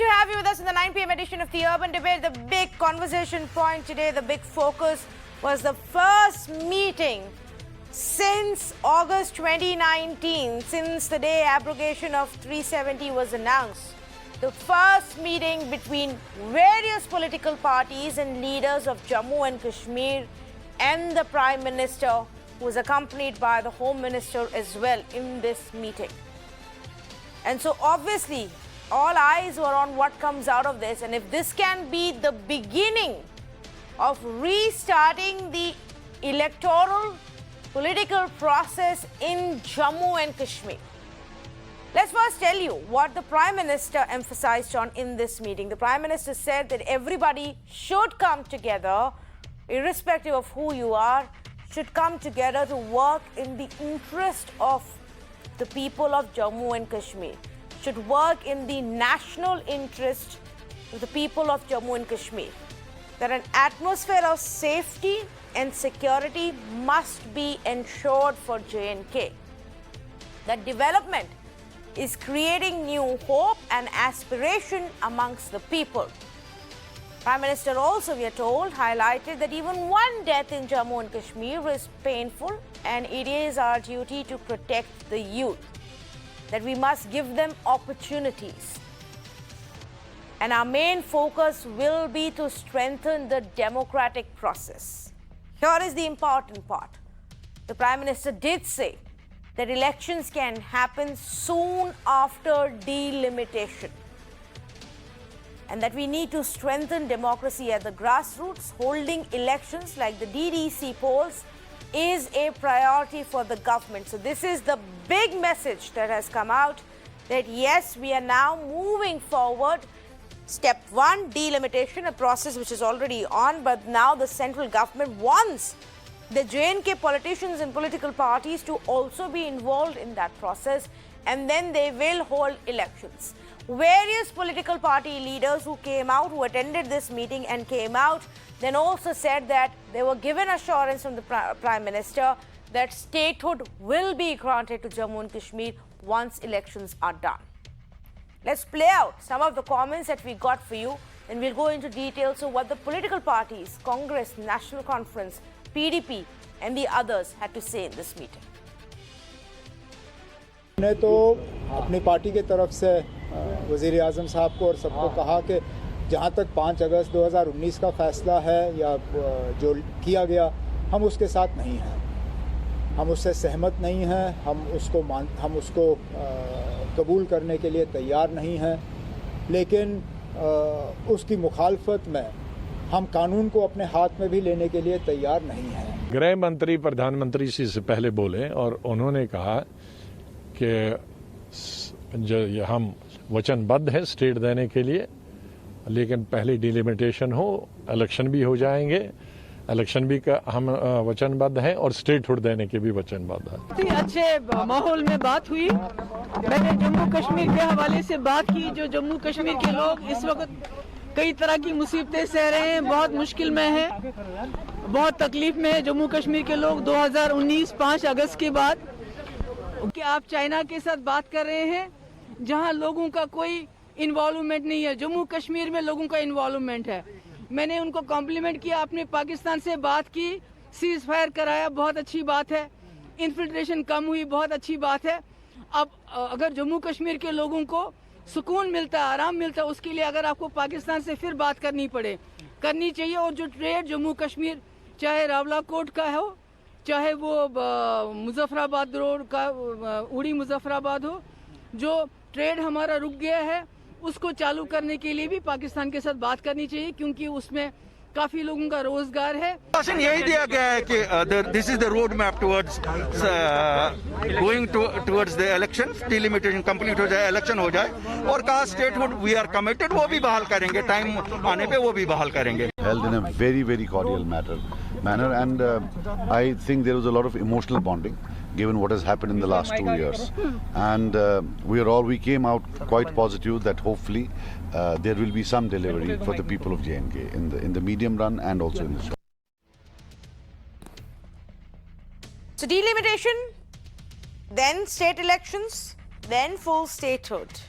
to have you with us in the 9 p.m. edition of the Urban Debate. The big conversation point today, the big focus was the first meeting since August 2019, since the day abrogation of 370 was announced. The first meeting between various political parties and leaders of Jammu and Kashmir and the Prime Minister, who was accompanied by the Home Minister as well in this meeting. And so obviously, all eyes were on what comes out of this, and if this can be the beginning of restarting the electoral political process in Jammu and Kashmir. Let's first tell you what the Prime Minister emphasized on in this meeting. The Prime Minister said that everybody should come together, irrespective of who you are, should come together to work in the interest of the people of Jammu and Kashmir, should work in the national interest of the people of Jammu and Kashmir. That an atmosphere of safety and security must be ensured for J&K. That development is creating new hope and aspiration amongst the people. Prime Minister also, we are told, highlighted that even one death in Jammu and Kashmir is painful, and it is our duty to protect the youth, that we must give them opportunities. And our main focus will be to strengthen the democratic process. Here is the important part. The Prime Minister did say that elections can happen soon after delimitation, and that we need to strengthen democracy at the grassroots. Holding elections like the DDC polls is a priority for the government. So this is the big message that has come out, that yes, we are now moving forward. Step one, delimitation, a process which is already on, but now the central government wants the J&K politicians and political parties to also be involved in that process, and then they will hold elections. Various political party leaders who came out, who attended this meeting and came out, then also said that they were given assurance from the Prime Minister that statehood will be granted to Jammu and Kashmir once elections are done. Let's play out some of the comments that we got for you, and we'll go into details of what the political parties, Congress, National Conference, PDP and the others had to say in this meeting. ने तो अपनी party के तरफ से वज़ीर आज़म साहब को और सबको कहा कि जहाँ तक 5 अगस्त 2019 का फैसला है या जो किया गया, हम उसके साथ नहीं हैं, हम उससे सहमत नहीं हैं, हम उसको कबूल करने के लिए तैयार नहीं हैं, लेकिन उसकी मुखालफत में हम कानून को अपने हाथ में भी लेने के लिए तैयार नहीं हैं। गृह मंत्री प्रधानमंत्री जी से पहले बोले और उन्होंने कहा कि जो हम वचनबद्ध हैं स्टेट देने के लिए, लेकिन पहले डिलिमिटेशन हो, इलेक्शन भी हो जाएंगे, इलेक्शन भी का हम वचनबद्ध हैं और स्टेटहुड देने के भी वचनबद्ध हैं। अच्छे माहौल में बात हुई। मैंने जम्मू कश्मीर के हवाले से बात की। जो जम्मू कश्मीर के लोग इस वक्त कई तरह की मुसीबतें सह रहे हैं, बहुत मुश्किल में हैं, बहुत तकलीफ में है जम्मू कश्मीर के लोग। 2019 5 अगस्त के बाद कि आप चाइना के साथ बात कर रहे हैं, जहां लोगों का कोई इन्वॉल्वमेंट नहीं है। जम्मू कश्मीर में लोगों का इन्वॉल्वमेंट है। मैंने उनको कॉम्प्लीमेंट किया, आपने पाकिस्तान से बात की, सीज फायर कराया, बहुत अच्छी बात है। इन्फिल्ट्रेशन कम हुई, बहुत अच्छी बात है। अब अगर जम्मू कश्मीर के लोगों को सुकून मिलता है, आराम मिलता है, उसके लिए अगर आपको पाकिस्तान से फिर बात करनी चाहिए। और जो ट्रेड जम्मू कश्मीर, चाहे रावलाकोट का हो, चाहे वो मुजफ्फराबाद रोड का उड़ी मुजफ्फराबाद हो, जो ट्रेड हमारा रुक गया है, उसको चालू करने के लिए भी पाकिस्तान के साथ बात करनी चाहिए, क्योंकि उसमें काफी लोगों का रोजगार है। यही दिया गया है कि this is the road map towards going towards the election, delimitation complete हो जाए, इलेक्शन हो जाए, और कहा स्टेटहुड वी आर कमिटेड, वो भी बहाल करेंगे, टाइम आने पे वो भी बहाल करेंगे। Held in a very cordial manner, and I think there was a lot of emotional bonding given what has happened in the last 2 years, and we came out quite positive that hopefully there will be some delivery for the people of J&K in the medium run and also in the short. So delimitation, then state elections, then full statehood.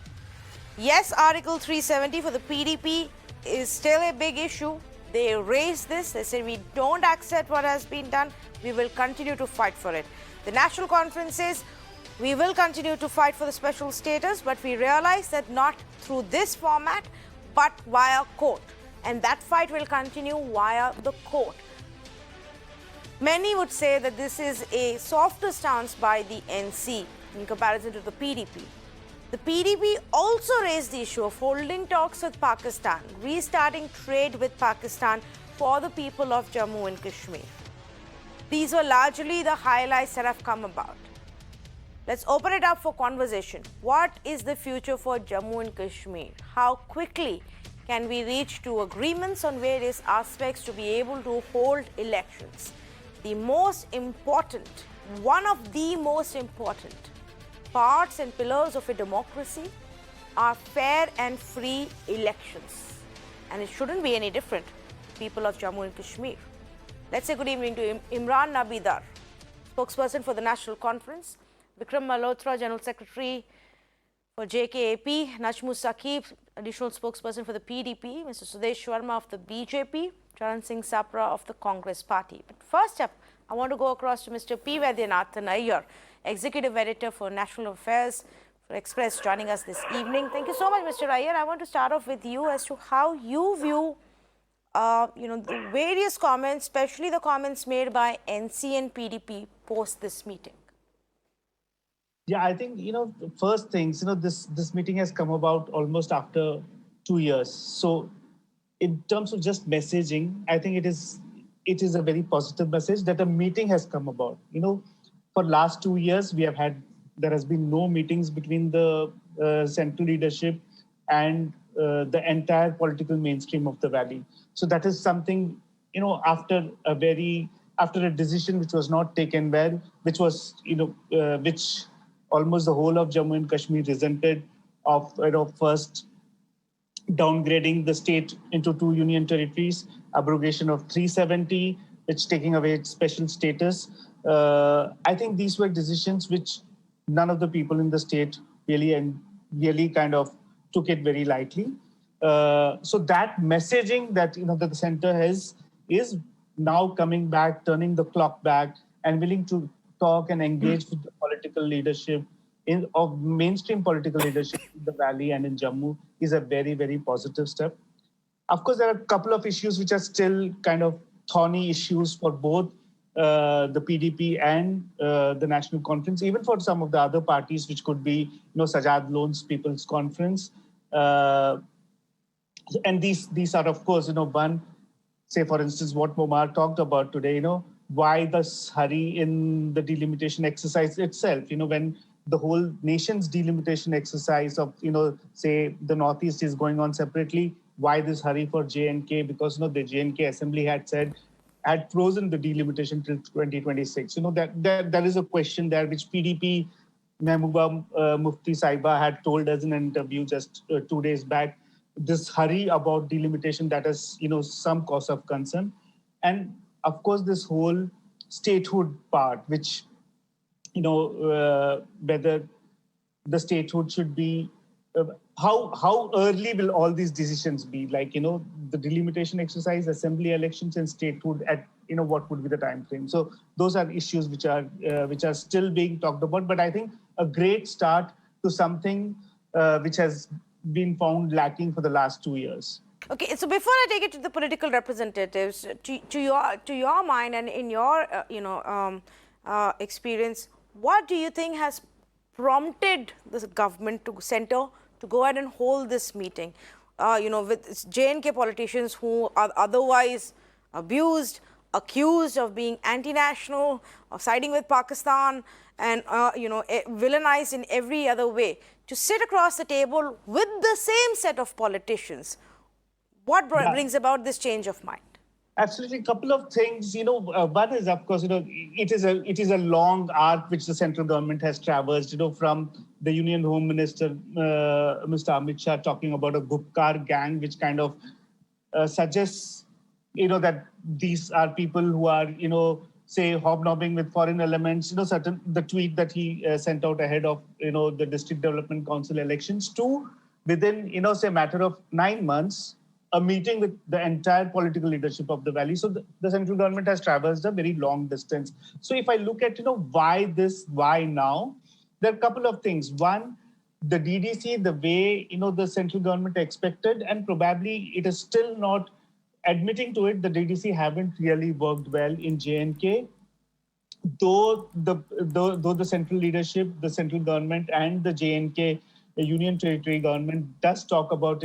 Yes, Article 370 for the PDP is still a big issue. They raised this. They said, we don't accept what has been done. We will continue to fight for it. The National Conference says, we will continue to fight for the special status, but we realize that not through this format, but via court. And that fight will continue via the court. Many would say that this is a softer stance by the NC in comparison to the PDP. The PDP also raised the issue of holding talks with Pakistan, restarting trade with Pakistan for the people of Jammu and Kashmir. These were largely the highlights that have come about. Let's open it up for conversation. What is the future for Jammu and Kashmir? How quickly can we reach to agreements on various aspects to be able to hold elections? The most important, one of the most important parts and pillars of a democracy are fair and free elections. And it shouldn't be any different, people of Jammu and Kashmir. Let's say good evening to Imran Nabidar, spokesperson for the National Conference, Vikram Malhotra, General Secretary for JKAP, Najmul Saqib, additional spokesperson for the PDP, Mr. Sudesh Sharma of the BJP, Charan Singh Sapra of the Congress Party. But first up, I want to go across to Mr. P. Vaidyanathan Iyer, Executive Editor for National Affairs for Express, joining us this evening. Thank you so much, Mr. Iyer. I want to start off with you as to how you view the various comments, especially the comments made by NC and PDP post this meeting. Yeah, I think, the first things, this meeting has come about almost after 2 years. So in terms of just messaging, I think it is a very positive message that a meeting has come about. For last 2 years, there has been no meetings between the central leadership and the entire political mainstream of the valley. So that is something, after a decision which was not taken well, which was, which almost the whole of Jammu and Kashmir resented of, first downgrading the state into 2 union territories, abrogation of 370, which taking away its special status. I think these were decisions which none of the people in the state really kind of took it very lightly. So that messaging that that the center has is now coming back, turning the clock back, and willing to talk and engage with the political leadership of mainstream political leadership in the valley and in Jammu is a very, very positive step. Of course, there are a couple of issues which are still kind of thorny issues for both the PDP and the National Conference, even for some of the other parties, which could be, Sajad Lone's People's Conference. And these are, of course, one, say, for instance, what Momar talked about today, why this hurry in the delimitation exercise itself, when the whole nation's delimitation exercise of, say, the Northeast is going on separately, why this hurry for J&K? Because, the J&K Assembly had frozen the delimitation till 2026. There is a question there which PDP Mehbooba Mufti Saiba had told us in an interview just 2 days back. This hurry about delimitation, that is, some cause of concern. And of course, this whole statehood part, which, whether the statehood should be, how early will all these decisions be? Like, the delimitation exercise, assembly elections, and statehood at, what would be the time frame? So those are issues which are still being talked about. But I think a great start to something which has been found lacking for the last 2 years. Okay, so before I take it to the political representatives, to your mind and in your experience, what do you think has prompted the government to center to go ahead and hold this meeting? With J&K politicians who are otherwise abused, accused of being anti-national, of siding with Pakistan, and villainized in every other way, to sit across the table with the same set of politicians. What brings about this change of mind? Absolutely, a couple of things. One is, of course, it is a long arc which the central government has traversed. From the Union Home Minister, Mr. Amit Shah, talking about a Gupkar gang, which kind of suggests, that these are people who are, say, hobnobbing with foreign elements. The tweet that he sent out ahead of, the District Development Council elections, to within, say a matter of 9 months, a meeting with the entire political leadership of the valley. So the central government has traversed a very long distance. So if I look at, why this, why now, there are a couple of things. One, the DDC, the way, the central government expected, and probably it is still not admitting to it, the DDC haven't really worked well in J&K. Though the central leadership, the central government, and the J&K, the Union Territory government does talk about,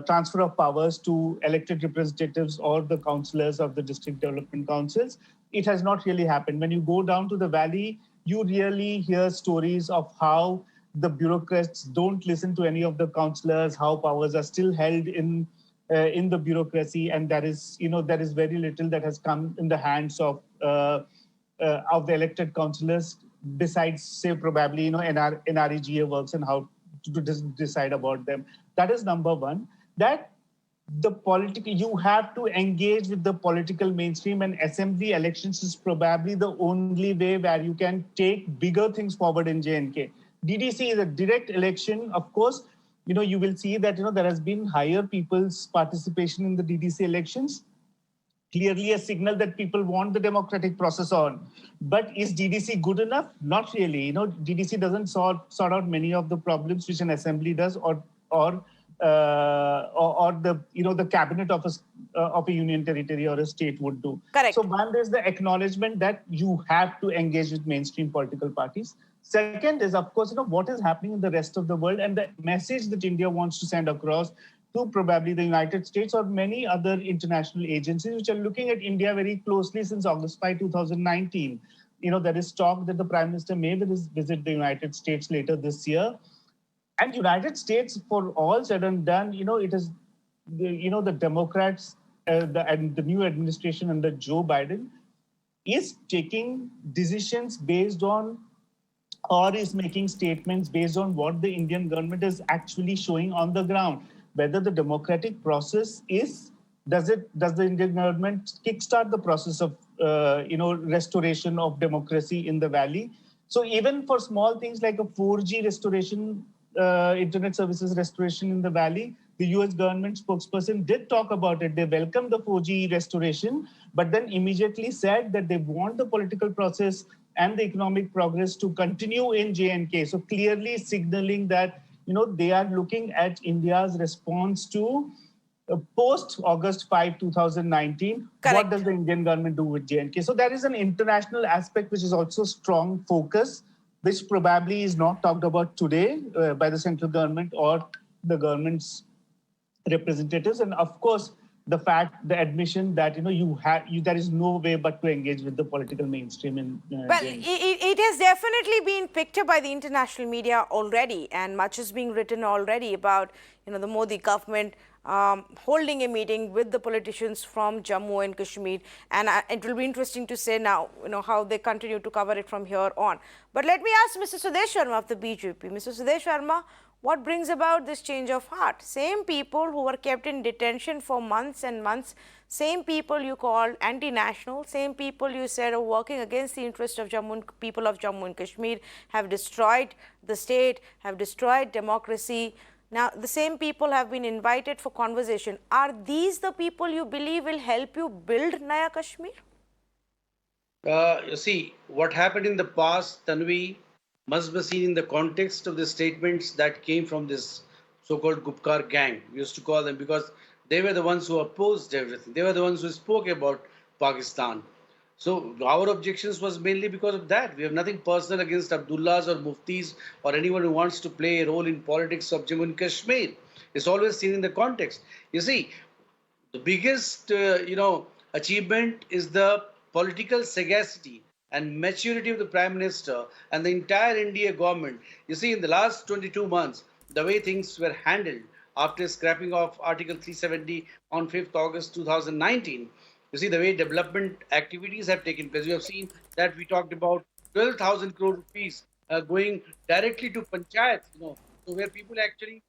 transfer of powers to elected representatives or the councillors of the district development councils, it has not really happened. When you go down to the valley, you really hear stories of how the bureaucrats don't listen to any of the councillors, how powers are still held in the bureaucracy, and there is very little that has come in the hands of the elected councillors, besides, say, probably, NREGA works and how to decide about them. That is number one. That you have to engage with the political mainstream, and assembly elections is probably the only way where you can take bigger things forward in J&K. DDC is a direct election. Of course, you will see that, there has been higher people's participation in the DDC elections. Clearly a signal that people want the democratic process on. But is DDC good enough? Not really. DDC doesn't sort out many of the problems which an assembly does, or the cabinet of a union territory or a state would do. Correct. So one, there's the acknowledgement that you have to engage with mainstream political parties. Second is, of course, what is happening in the rest of the world, and the message that India wants to send across to probably the United States or many other international agencies which are looking at India very closely since August 5, 2019. There is talk that the Prime Minister may visit the United States later this year. And United States, for all said and done, it is, the Democrats and the new administration under Joe Biden is taking decisions based on, or is making statements based on what the Indian government is actually showing on the ground. Whether the democratic process does the Indian government kickstart the process of, restoration of democracy in the valley? So even for small things like a 4G restoration, internet services restoration in the valley, the US government spokesperson did talk about it. They welcomed the 4G restoration, but then immediately said that they want the political process and the economic progress to continue in J&K. So clearly signaling that, they are looking at India's response to post-August 5, 2019. Correct. What does the Indian government do with J&K? So there is an international aspect which is also strong focus, which probably is not talked about today by the central government or the government's representatives. And of course, the admission that, there is no way but to engage with the political mainstream in Well, it has definitely been picked up by the international media already, and much is being written already about, the Modi government holding a meeting with the politicians from Jammu and Kashmir, and it will be interesting to say now, how they continue to cover it from here on. But let me ask Mr. Sudesh Sharma of the BJP. Mr. Sudesh Sharma, what brings about this change of heart? Same people who were kept in detention for months and months, same people you called anti-national, same people you said are working against the interest of people of Jammu and Kashmir, have destroyed the state, have destroyed democracy. Now, the same people have been invited for conversation. Are these the people you believe will help you build Naya Kashmir? You see, what happened in the past, Tanvi, must be seen in the context of the statements that came from this so-called Gupkar gang, we used to call them, because they were the ones who opposed everything. They were the ones who spoke about Pakistan. So our objections was mainly because of that. We have nothing personal against Abdullahs or Muftis or anyone who wants to play a role in politics of Jammu and Kashmir. It's always seen in the context. You see, the biggest, achievement is the political sagacity and maturity of the Prime Minister and the entire NDA government. You see, in the last 22 months, the way things were handled after scrapping off Article 370 on 5th August 2019, you see the way development activities have taken place. You have seen that we talked about 12,000 crore rupees going directly to panchayats, so where people actually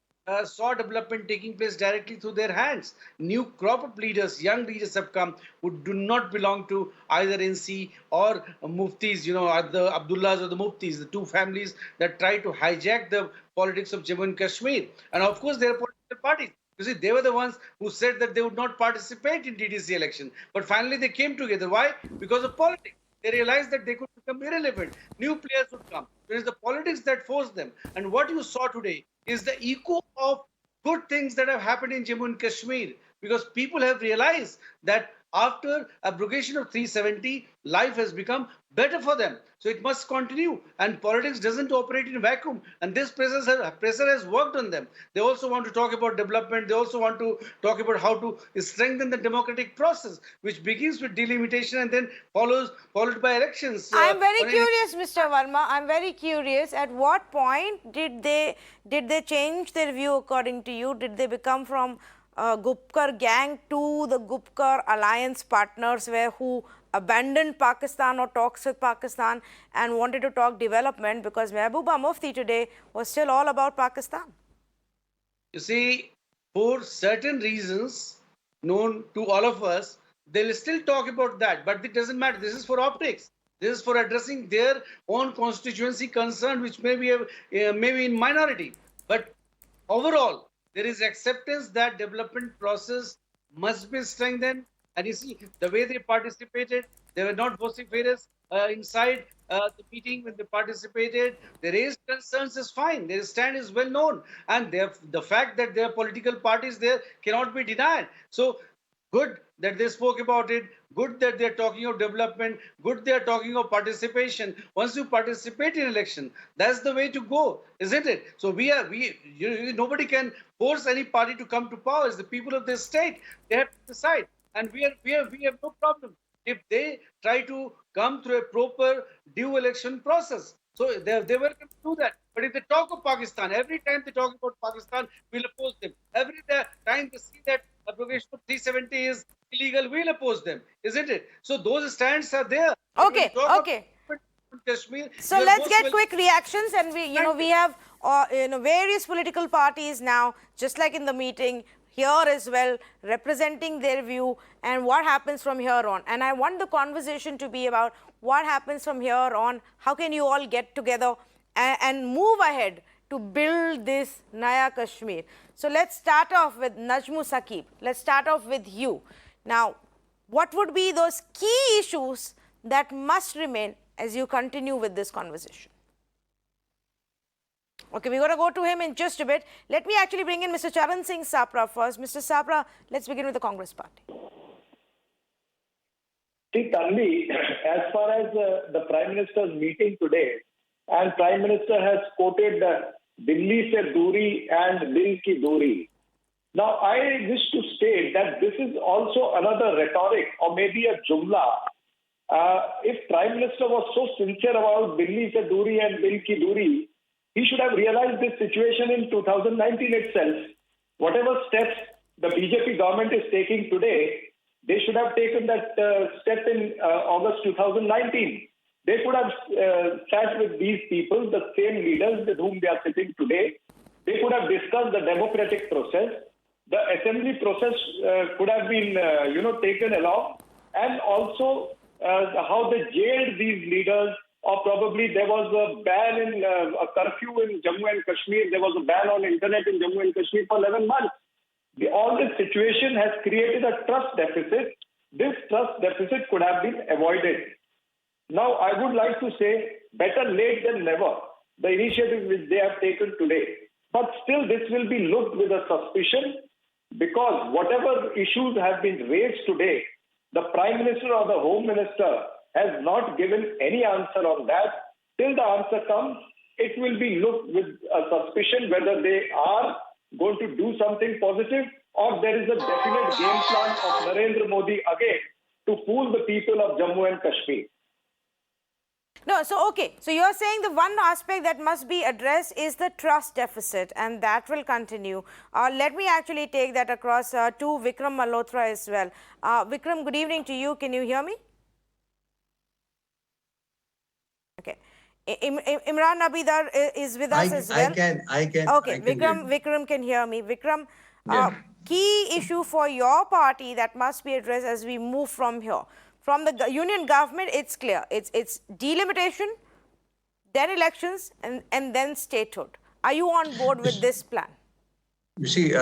saw development taking place directly through their hands. New crop of leaders, young leaders have come who do not belong to either NC or Muftis, the Abdullahs or the Muftis, the two families that try to hijack the politics of Jammu and Kashmir. And of course, there are political parties. You see, they were the ones who said that they would not participate in TDC election. But finally, they came together. Why? Because of politics. They realized that they could become irrelevant. New players would come. It is the politics that forced them. And what you saw today is the echo of good things that have happened in Jammu and Kashmir. Because people have realized that after abrogation of 370, life has become better for them. So it must continue. And politics doesn't operate in a vacuum. And this pressure has worked on them. They also want to talk about development. They also want to talk about how to strengthen the democratic process, which begins with delimitation and then followed by elections. I'm very curious, Mr. Verma. I'm very curious. At what point did they change their view according to you? Did they become from Gupkar gang to the Gupkar alliance partners who abandoned Pakistan or talks with Pakistan and wanted to talk development, because Mehbooba Mufti today was still all about Pakistan? You see, for certain reasons known to all of us, they'll still talk about that, but it doesn't matter. This is for optics. This is for addressing their own constituency concern, which may be in minority. But overall, there is acceptance that development process must be strengthened. And you see, the way they participated, they were not vociferous inside the meeting when they participated. They raised concerns is fine. Their stand is well known. And the fact that there are political parties there cannot be denied. So good that they spoke about it. Good that they're talking of development. Good they're talking of participation. Once you participate in election, that's the way to go, isn't it? So nobody can force any party to come to power. It's the people of this state. They have to decide. And we have no problem if they try to come through a proper due election process. So they were going to do that. But if they talk of Pakistan, every time they talk about Pakistan, we'll oppose them. Every time they see that abrogation of 370 is illegal, we'll oppose them, isn't it? So those stands are there. Okay. Kashmir, so let's get quick reactions, and we have various political parties now, just like in the meeting here as well, representing their view and what happens from here on. And I want the conversation to be about what happens from here on. How can you all get together and move ahead to build this Naya Kashmir? So let's start off with Najmu Saqib. Let's start off with you. Now, what would be those key issues that must remain as you continue with this conversation? Okay, we're going to go to him in just a bit. Let me actually bring in Mr. Charan Singh Sapra first. Mr. Sapra, let's begin with the Congress party. See, Tanvi, as far as the Prime Minister's meeting today, and Prime Minister has quoted Delhi se duri and Dil ki duri. Now, I wish to state that this is also another rhetoric or maybe a jumla. If Prime Minister was so sincere about Delhi se duri and Dil ki duri, he should have realized this situation in 2019 itself. Whatever steps the BJP government is taking today, they should have taken that step in August 2019. They could have sat with these people, the same leaders with whom they are sitting today. They could have discussed the democratic process. The assembly process could have been, taken along, and also how they jailed these leaders. Or probably there was a ban a curfew in Jammu and Kashmir. There was a ban on internet in Jammu and Kashmir for 11 months. All this situation has created a trust deficit. This trust deficit could have been avoided. Now, I would like to say, better late than never, the initiative which they have taken today. But still, this will be looked with a suspicion, because whatever issues have been raised today, the Prime Minister or the Home Minister has not given any answer on that. Till the answer comes, it will be looked with a suspicion whether they are going to do something positive, or there is a definite game plan of Narendra Modi again to fool the people of Jammu and Kashmir. No, so okay. So you're saying the one aspect that must be addressed is the trust deficit, and that will continue. Let me actually take that across to Vikram Malhotra as well. Vikram, good evening to you. Can you hear me? Okay. Imran Abidar is with us as well. I can. Okay, I can Vikram can hear me. Vikram, Yeah. key issue for your party that must be addressed as we move from here. From the union government, it's clear. It's delimitation, then elections, and then statehood. Are you on board with this plan? You see,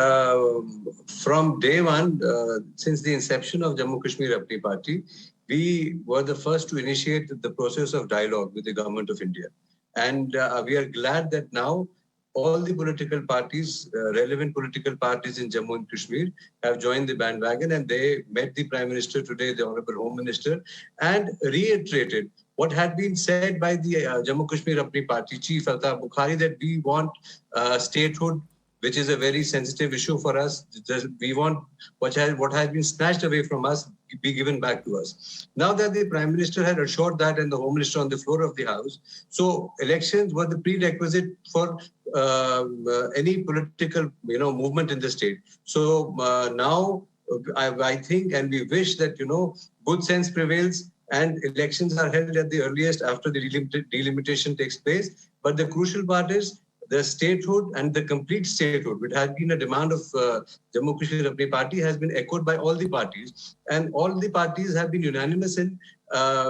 from day one, since the inception of Jammu Kashmir Apni Party, we were the first to initiate the process of dialogue with the government of India. And we are glad that now all the political parties, relevant political parties in Jammu and Kashmir have joined the bandwagon, and they met the Prime Minister today, the Honorable Home Minister, and reiterated what had been said by the Jammu Kashmir Apni Party Chief Altaf Bukhari, that we want statehood, which is a very sensitive issue for us. We want what has been snatched away from us be given back to us. Now that the Prime Minister had assured that and the Home Minister on the floor of the House, so elections were the prerequisite for any political movement in the state. So now I think and we wish that good sense prevails and elections are held at the earliest after the delimitation takes place. But the crucial part is the statehood and the complete statehood, which has been a demand of Jammu Kashmir Apni Party, has been echoed by all the parties. And all the parties have been unanimous in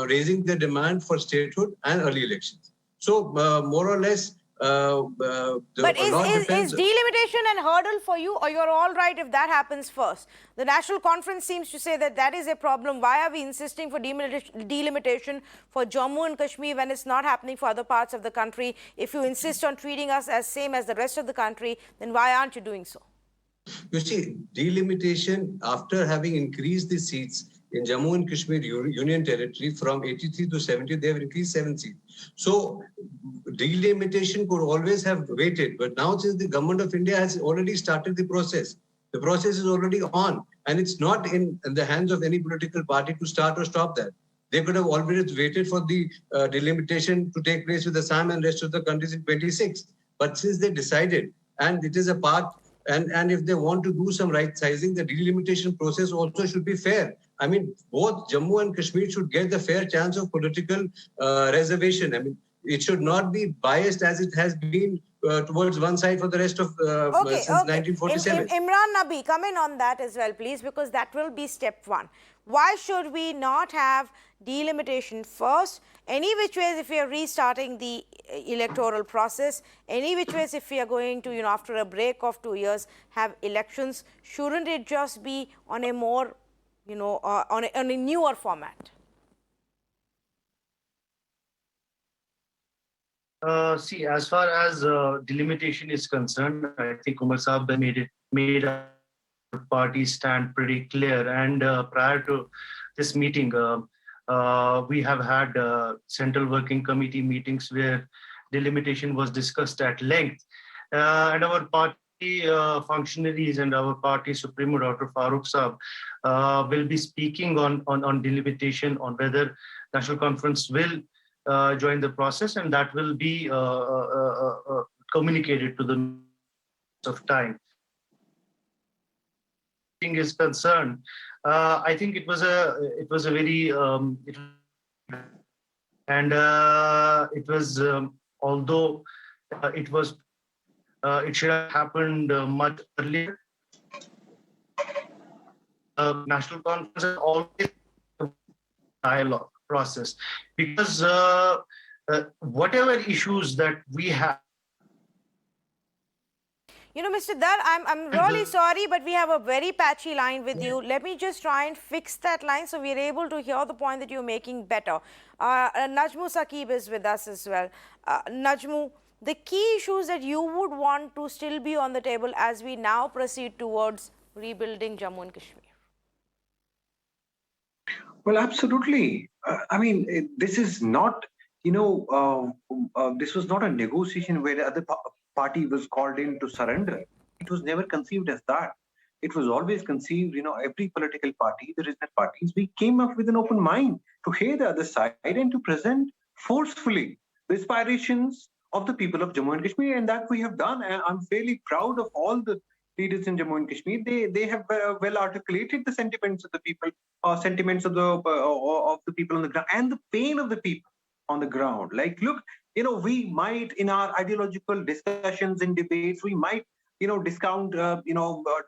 raising their demand for statehood and early elections. So more or less, but is delimitation an hurdle for you, or you're all right if that happens first? The National Conference seems to say that that is a problem. Why are we insisting for delimitation for Jammu and Kashmir when it's not happening for other parts of the country? If you insist on treating us as same as the rest of the country, then why aren't you doing so? You see, delimitation, after having increased the seats in Jammu and Kashmir Union Territory from 83 to 70, they have increased 7 seats. So delimitation could always have waited. But now since the government of India has already started the process is already on. And it's not in the hands of any political party to start or stop that. They could have always waited for the delimitation to take place with Assam and rest of the countries in 26. But since they decided, and it is a part, and if they want to do some right sizing, the delimitation process also should be fair. I mean, both Jammu and Kashmir should get the fair chance of political reservation. I mean, it should not be biased as it has been towards one side for the rest of since 1947. Imran Nabi, come in on that as well, please, because that will be step one. Why should we not have delimitation first? Any which ways, if we are restarting the electoral process, any which ways, if we are going to, after a break of 2 years, have elections, shouldn't it just be on a more, on a newer format? See, as far as delimitation is concerned, I think Umar Saab made our party stand pretty clear. And prior to this meeting, we have had Central Working Committee meetings where delimitation was discussed at length. And our party functionaries and our party Supremo, Dr. Farooq Saab, will be speaking on delimitation, on whether National Conference will join the process, and that will be communicated to the of time. Is concerned, I think it was a very although it should have happened much earlier. National Conference is always a dialogue process, because whatever issues that we have. Mr. Dar, I'm really sorry, but we have a very patchy line with you. Let me just try and fix that line so we're able to hear the point that you're making better. Najmu Saqib is with us as well. Najmu, the key issues that you would want to still be on the table as we now proceed towards rebuilding Jammu and Kashmir. Well, absolutely. I mean, this is not, this was not a negotiation where the other party was called in to surrender. It was never conceived as that. It was always conceived, every political party, the regional parties, we came up with an open mind to hear the other side and to present forcefully the aspirations of the people of Jammu and Kashmir, and that we have done. And I'm fairly proud of all the leaders in Jammu and Kashmir. They have well articulated the sentiments of the people, sentiments of the people on the ground, and the pain of the people on the ground. Like, look, we might, in our ideological discussions and debates, we might, discount,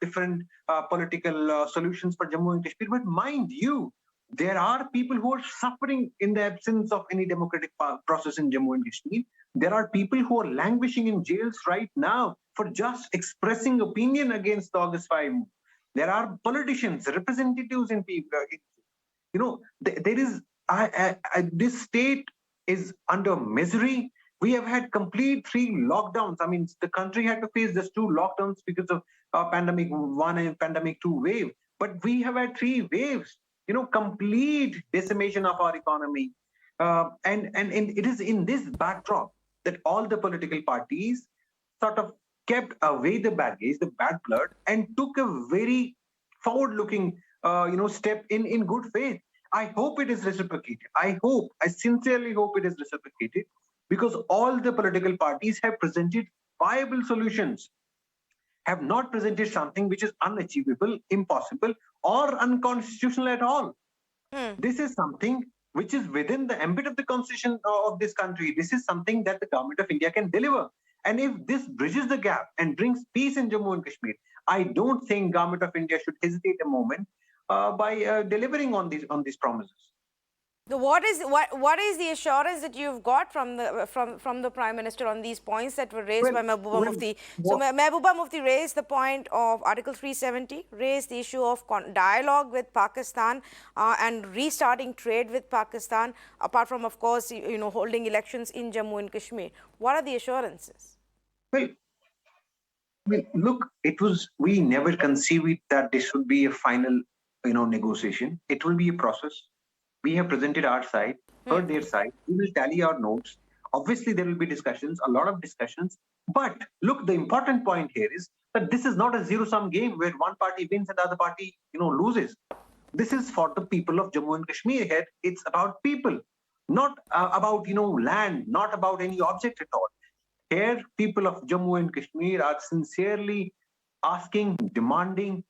different political solutions for Jammu and Kashmir. But mind you, there are people who are suffering in the absence of any democratic process in Jammu and Kashmir. There are people who are languishing in jails right now for just expressing opinion against the August 5 move. There are politicians, representatives in people. There is this state is under misery. We have had complete 3 lockdowns. I mean, the country had to face just 2 lockdowns because of pandemic 1 and pandemic 2 wave. But we have had 3 waves. Complete decimation of our economy. And it is in this backdrop that all the political parties sort of kept away the baggage, the bad blood, and took a very forward-looking, step in good faith. I hope it is reciprocated. I sincerely hope it is reciprocated, because all the political parties have presented viable solutions, have not presented something which is unachievable, impossible, or unconstitutional at all. This is something which is within the ambit of the constitution of this country. This is something that the government of India can deliver. And if this bridges the gap and brings peace in Jammu and Kashmir, I don't think government of India should hesitate a moment by delivering on these promises. What is the assurance that you've got from the Prime Minister on these points that were raised by Mehbooba Mufti? So Mehbooba Mufti raised the point of Article 370, raised the issue of dialogue with Pakistan and restarting trade with Pakistan, apart from, of course, holding elections in Jammu and Kashmir. What are the assurances? Well, look, we never conceived that this would be a final, negotiation. It will be a process. We have presented our side, heard their side. We will tally our notes. Obviously, there will be discussions, a lot of discussions. But look, the important point here is that this is not a zero-sum game where one party wins and the other party, loses. This is for the people of Jammu and Kashmir here. It's about people, not about, land, not about any object at all. Here, people of Jammu and Kashmir are sincerely asking, demanding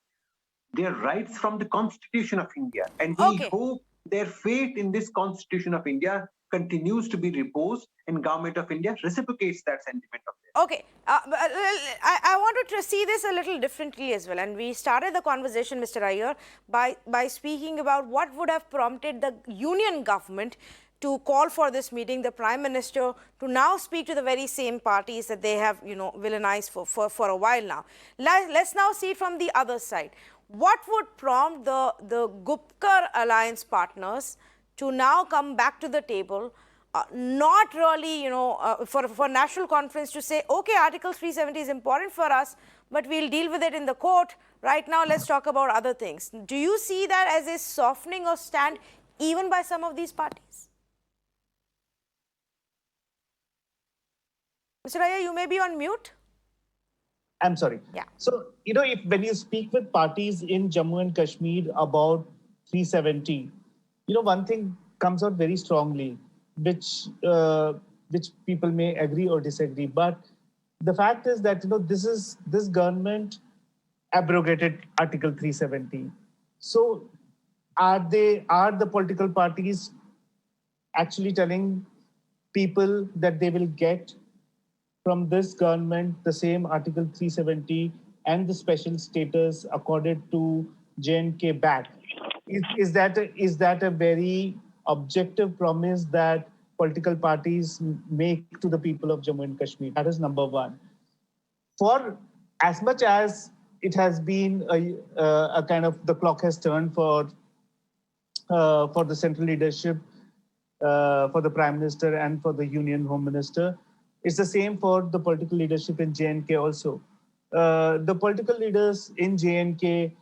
their rights from the Constitution of India. And we hope their faith in this Constitution of India continues to be reposed, and Government of India reciprocates that sentiment of theirs. Okay, I wanted to see this a little differently as well, and we started the conversation, Mr. Iyer, by speaking about what would have prompted the union government to call for this meeting, the Prime Minister to now speak to the very same parties that they have, villainized for a while now. Let's now see it from the other side. What would prompt the Gupkar alliance partners to now come back to the table, not really, for national conference to say, okay, Article 370 is important for us, but we'll deal with it in the court. Right now, let's talk about other things. Do you see that as a softening of stand even by some of these parties? Mr. Iyer, you may be on mute. I'm sorry. Yeah. So, when you speak with parties in Jammu and Kashmir about 370, one thing comes out very strongly, which people may agree or disagree. But the fact is that, this government abrogated Article 370. So are the political parties actually telling people that they will get from this government the same Article 370 and the special status accorded to J&K back? Is that a very objective promise that political parties make to the people of Jammu and Kashmir? That is number one. For as much as it has been a kind of, the clock has turned for the central leadership, for the Prime Minister and for the Union Home Minister, it's the same for the political leadership in J&K also. The political leaders in J&K,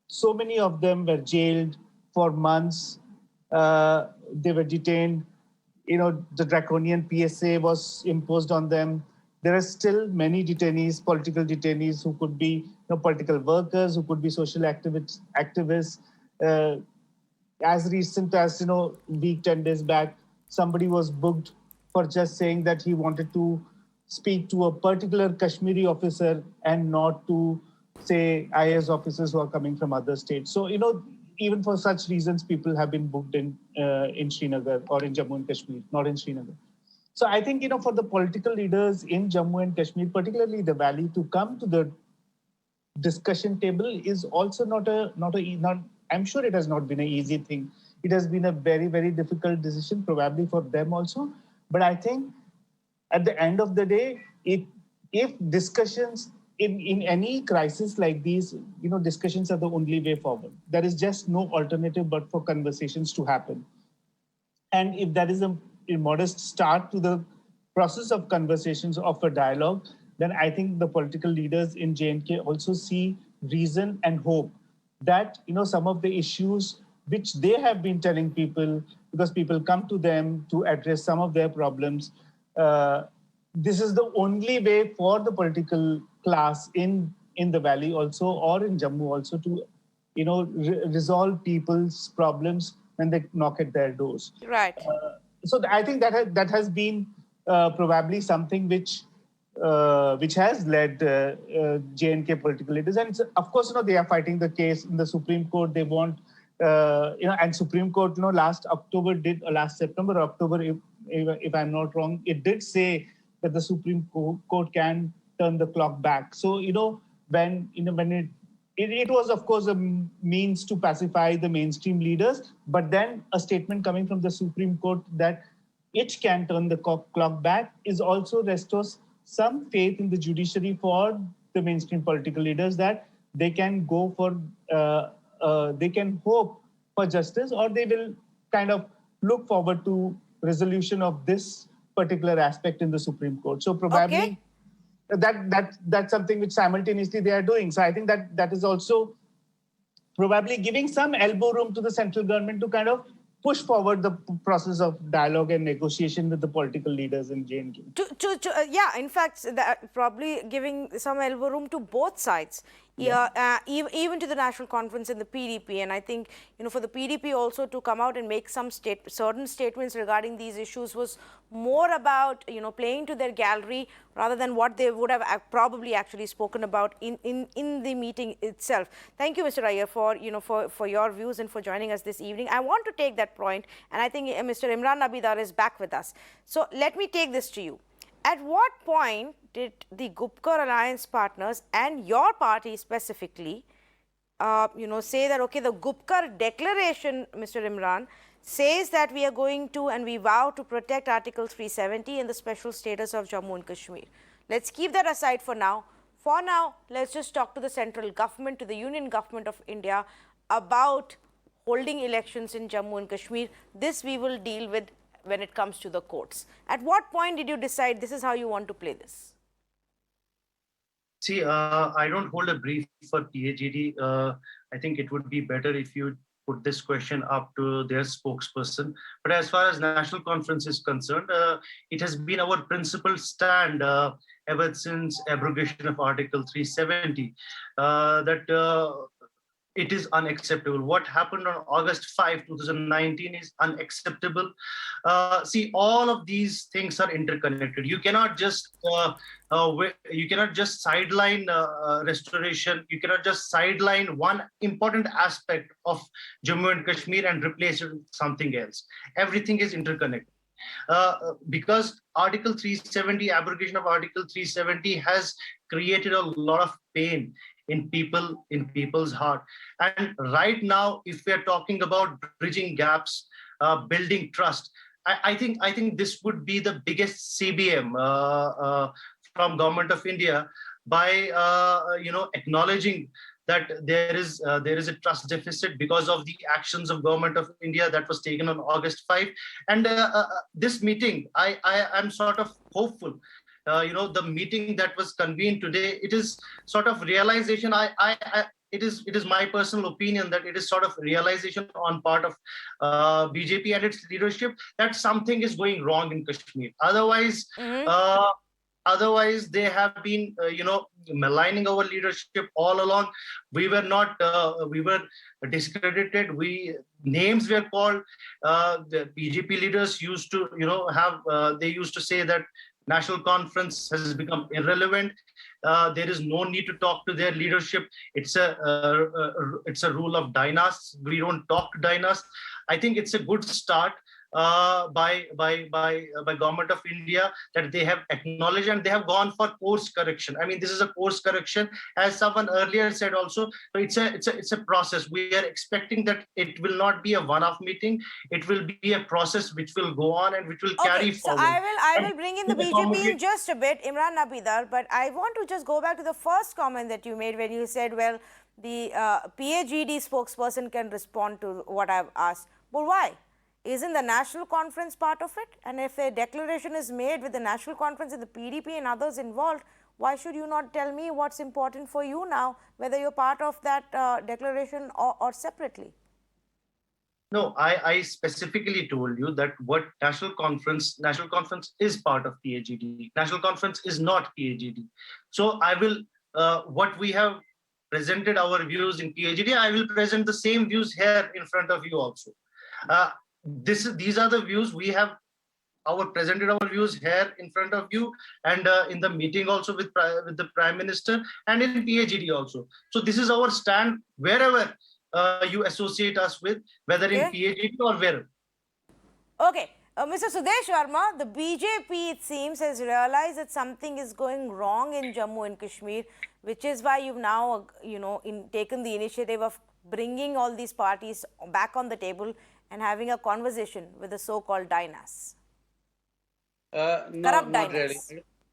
so many of them were jailed for months. They were detained. The draconian PSA was imposed on them. There are still many detainees, political detainees, who could be political workers, who could be social activists. As recent as week 10 days back, somebody was booked for just saying that he wanted to speak to a particular Kashmiri officer and not to, say, IAS officers who are coming from other states. So, even for such reasons, people have been booked in Srinagar or in Jammu and Kashmir, not in Srinagar. So I think, for the political leaders in Jammu and Kashmir, particularly the Valley, to come to the discussion table is also not. I'm sure it has not been an easy thing. It has been a very, very difficult decision, probably for them also. But I think at the end of the day, if discussions in any crisis like these, discussions are the only way forward. There is just no alternative but for conversations to happen. And if that is a modest start to the process of conversations, of a dialogue, then I think the political leaders in J&K also see reason and hope that, some of the issues which they have been telling people, because people come to them to address some of their problems, this is the only way for the political class in the Valley also, or in Jammu also, to, resolve people's problems when they knock at their doors. Right. So I think that has been probably something which has led J&K political leaders, and of course, they are fighting the case in the Supreme Court. They want, and Supreme Court, last September or October, if I'm not wrong, it did say that the Supreme Court can turn the clock back. So when it was, of course, a means to pacify the mainstream leaders, but then a statement coming from the Supreme Court that it can turn the clock back is also restores some faith in the judiciary for the mainstream political leaders, that they can go for, they can hope for justice, or they will kind of look forward to resolution of this particular aspect in the Supreme Court. So probably that's something which simultaneously they are doing. So I think that is also probably giving some elbow room to the central government to kind of push forward the process of dialogue and negotiation with the political leaders in J&K. In fact, probably giving some elbow room to both sides. Even to the National Conference and the PDP, and I think for the PDP also to come out and make some certain statements regarding these issues was more about playing to their gallery rather than what they would have probably actually spoken about in the meeting itself. Thank you, Mr. Iyer, for your views and for joining us this evening. I want to take that point, and I think Mr. Imran Abidar is back with us. So let me take this to you. At what point did the Gupkar Alliance partners and your party specifically, say that, okay, the Gupkar declaration, Mr. Imran, says that we are going to and we vow to protect Article 370 and the special status of Jammu and Kashmir. Let's keep that aside for now. For now, let's just talk to the central government, to the Union Government of India about holding elections in Jammu and Kashmir. This we will deal with when it comes to the courts. At what point did you decide this is how you want to play this? See, I don't hold a brief for PAGD. I think it would be better if you put this question up to their spokesperson. But as far as National Conference is concerned, it has been our principal stand ever since abrogation of Article 370 that it is unacceptable. What happened on August 5, 2019 is unacceptable. See, all of these things are interconnected. You cannot just sideline restoration. You cannot just sideline one important aspect of Jammu and Kashmir and replace it with something else. Everything is interconnected. Because Article 370, abrogation of Article 370 has created a lot of pain in people's heart. And right now, if we're talking about bridging gaps, building trust, I think this would be the biggest CBM from Government of India by acknowledging that there is a trust deficit because of the actions of Government of India that was taken on August 5. And this meeting, I'm sort of hopeful. The meeting that was convened today, it is sort of realization. It is my personal opinion that it is sort of realization on part of BJP and its leadership that something is going wrong in Kashmir. Otherwise, they have been, maligning our leadership all along. We were discredited. Names were called. The BJP leaders used to, they used to say that National Conference has become irrelevant. There is no need to talk to their leadership. It's a rule of dynasts. We don't talk to dynasts. I think it's a good start. by Government of India, that they have acknowledged and they have gone for course correction. I mean, this is a course correction, as someone earlier said also. So it's a process. We are expecting that it will not be a one-off meeting. It will be a process which will go on and which will carry So forward. I will bring in the BJP in just a bit, Imran Nabidar, but I want to just go back to the first comment that you made when you said, well, the PAGD spokesperson can respond to what I've asked. But why? Isn't the National Conference part of it? And if a declaration is made with the National Conference and the PDP and others involved, why should you not tell me what's important for you now, whether you're part of that declaration or separately? No, I specifically told you that what National Conference is part of PAGD. National Conference is not PAGD. So I will, what we have presented our views in PAGD, I will present the same views here in front of you also. These are the views we have presented our views here in front of you, and in the meeting also with the Prime Minister and in PAGD also. So this is our stand wherever you associate us with, whether in PAGD or where. Okay. Mr. Sudesh Verma, the BJP, it seems, has realized that something is going wrong in Jammu and Kashmir, which is why you've now, taken the initiative of bringing all these parties back on the table and having a conversation with the so-called Dinas. No, not really.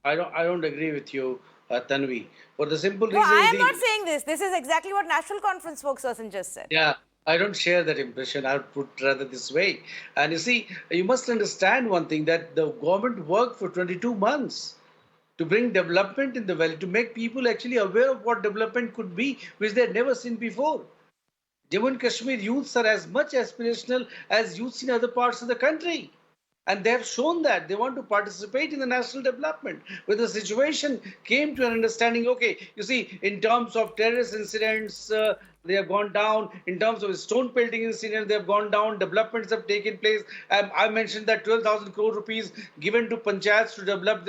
I don't agree with you, Tanvi. For the simple reason. No, I am not saying this. This is exactly what National Conference spokesperson just said. Yeah, I don't share that impression. I would put rather this way. And you see, you must understand one thing, that the government worked for 22 months to bring development in the valley, to make people actually aware of what development could be, which they had never seen before. Jammu and Kashmir youths are as much aspirational as youths in other parts of the country. And they have shown that they want to participate in the national development. When the situation came to an understanding, okay, you see, in terms of terrorist incidents, they have gone down. In terms of stone pelting incidents, they have gone down. Developments have taken place. I mentioned that 12,000 crore rupees given to panchayats to develop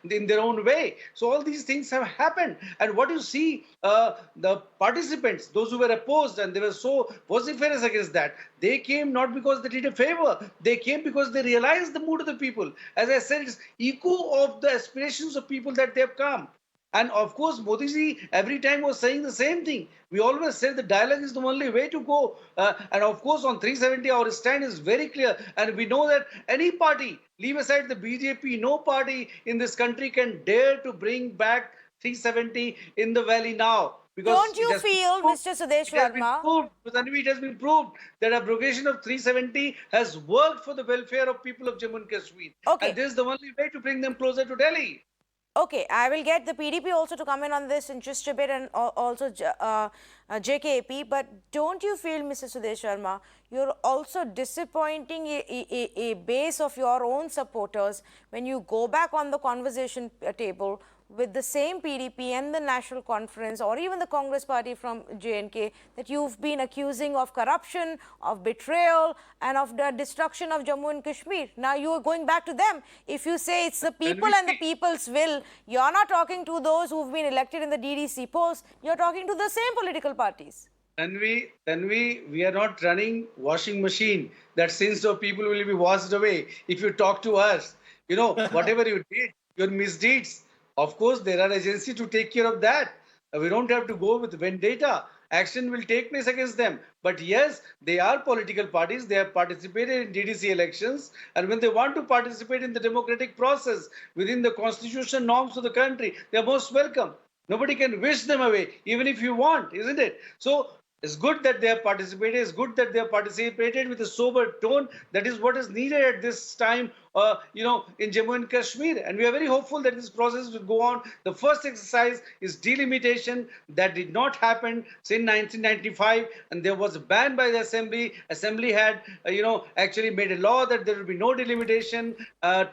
in their own way. So all these things have happened. And what you see, the participants, those who were opposed and they were so vociferous against that, they came not because they did a favor. They came because they realized the mood of the people. As I said, it's echo of the aspirations of people that they have come. And of course, Modi ji every time was saying the same thing. We always said the dialogue is the only way to go. And of course, on 370, our stand is very clear. And we know that any party, leave aside the BJP, no party in this country can dare to bring back 370 in the valley now. Because don't you feel, Mr. Sudesh Verma? It has been proved that abrogation of 370 has worked for the welfare of people of Jammu and Kashmir. Okay. And this is the only way to bring them closer to Delhi. Okay, I will get the PDP also to come in on this in just a bit, and also JKP. But don't you feel, Mr. Sudesh Verma, you're also disappointing a base of your own supporters when you go back on the conversation table with the same PDP and the National Conference, or even the Congress party from J&K, that you've been accusing of corruption, of betrayal, and of the destruction of Jammu and Kashmir. Now you are going back to them. If you say it's the people and the people's will, you're not talking to those who've been elected in the DDC post, you're talking to the same political parties. Tanvi, we are not running washing machine that sins of people will be washed away. If you talk to us, whatever you did, your misdeeds, of course, there are agencies to take care of that. We don't have to go with vendetta. Action will take place against them. But yes, they are political parties. They have participated in DDC elections. And when they want to participate in the democratic process within the constitutional norms of the country, they are most welcome. Nobody can wish them away, even if you want, isn't it? So it's good that they have participated. It's good that they have participated with a sober tone. That is what is needed at this time, in Jammu and Kashmir. And we are very hopeful that this process will go on. The first exercise is delimitation. That did not happen since 1995. And there was a ban by the Assembly. Assembly had, actually made a law that there will be no delimitation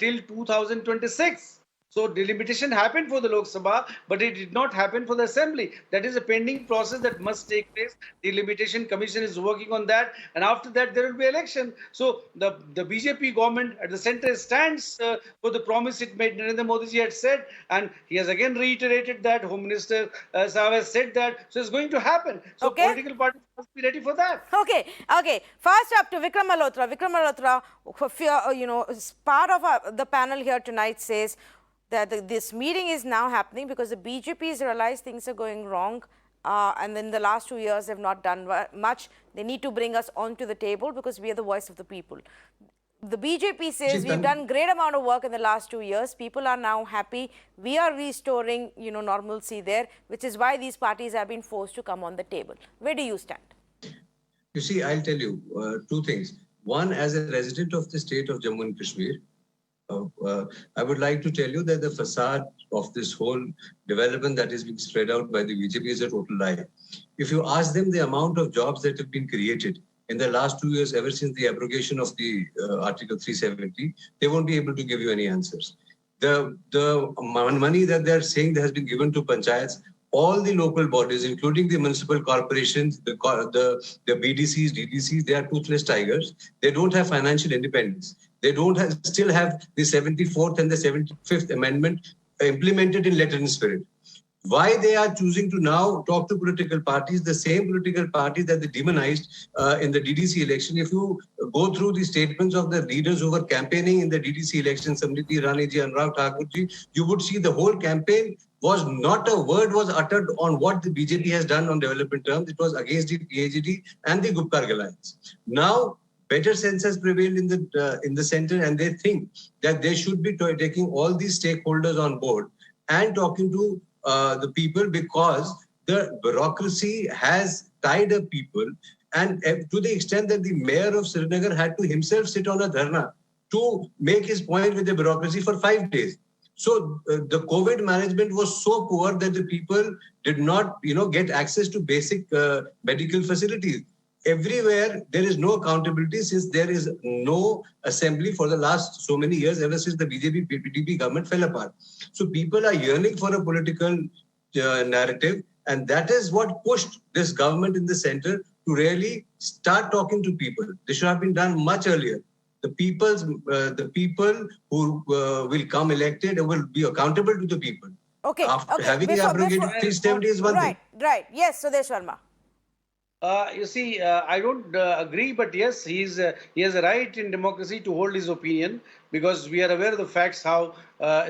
till 2026. So delimitation happened for the Lok Sabha, but it did not happen for the Assembly. That is a pending process that must take place. The Delimitation Commission is working on that, and after that there will be election. So the BJP government at the center stands for the promise it made. Narendra Modi ji had said, and he has again reiterated that. Home Minister Saab has said that. So it's going to happen. So political parties must be ready for that. Okay. First up to Vikram Malhotra. Vikram Malhotra, part of the panel here tonight says that this meeting is now happening because the BJP has realized things are going wrong, and in the last 2 years they've not done much. They need to bring us onto the table because we are the voice of the people. The BJP says we've done great amount of work in the last 2 years. People are now happy. We are restoring, normalcy there, which is why these parties have been forced to come on the table. Where do you stand? You see, I'll tell you two things. One, as a resident of the state of Jammu and Kashmir, I would like to tell you that the facade of this whole development that is being spread out by the BJP is a total lie. If you ask them the amount of jobs that have been created in the last 2 years, ever since the abrogation of the Article 370, they won't be able to give you any answers. The money that they're saying that has been given to panchayats, all the local bodies, including the municipal corporations, the BDCs, DDCs, they are toothless tigers. They don't have financial independence. They don't still have the 74th and the 75th Amendment implemented in letter and spirit. Why they are choosing to now talk to political parties, the same political parties that they demonized in the DDC election. If you go through the statements of the leaders who were campaigning in the DDC election, Samriti Irani ji, Anurag Thakur ji, you would see the whole campaign was not a word was uttered on what the BJP has done on development terms. It was against the PAGD and the Gupkar alliance. Now, better sense has prevailed in the center, and they think that they should be taking all these stakeholders on board and talking to the people, because the bureaucracy has tied up people, and to the extent that the mayor of Srinagar had to himself sit on a dharna to make his point with the bureaucracy for 5 days. So the COVID management was so poor that the people did not, get access to basic medical facilities. Everywhere there is no accountability, since there is no assembly for the last so many years, ever since the BJP-PDP government fell apart. So people are yearning for a political narrative, and that is what pushed this government in the center to really start talking to people. This should have been done much earlier. The people who will come elected will be accountable to the people. Okay. After having the abrogated 370 is one thing. Right. Yes, Sudesh Verma. You see, I don't agree, but yes, he has a right in democracy to hold his opinion, because we are aware of the facts how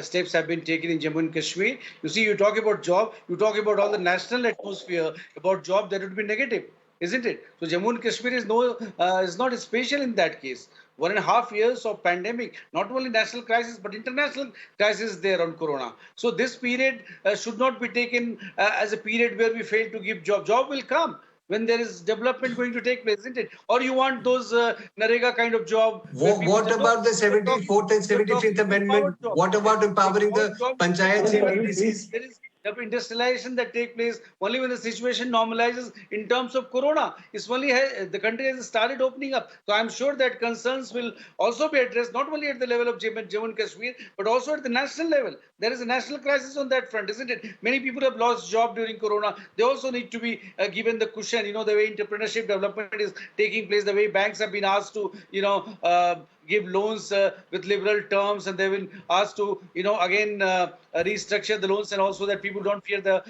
steps have been taken in Jammu and Kashmir. You see, you talk about job, you talk about all the national atmosphere about job, that would be negative, isn't it? So Jammu and Kashmir is not special in that case. 1.5 years of pandemic, not only national crisis but international crisis there on corona. So this period should not be taken as a period where we fail to give job. Job will come when there is development going to take place, isn't it? Or you want those Narega kind of job? What about the 74th and 75th Amendment? What about empowering the panchayats and DDCs? There is industrialization that takes place only when the situation normalizes in terms of corona. It's only the country has started opening up. So I'm sure that concerns will also be addressed, not only at the level of Jammu and Kashmir, but also at the national level. There is a national crisis on that front, isn't it? Many people have lost job during corona. They also need to be given the cushion, the way entrepreneurship development is taking place, the way banks have been asked to, give loans with liberal terms, and they will ask to, again restructure the loans, and also that people don't fear the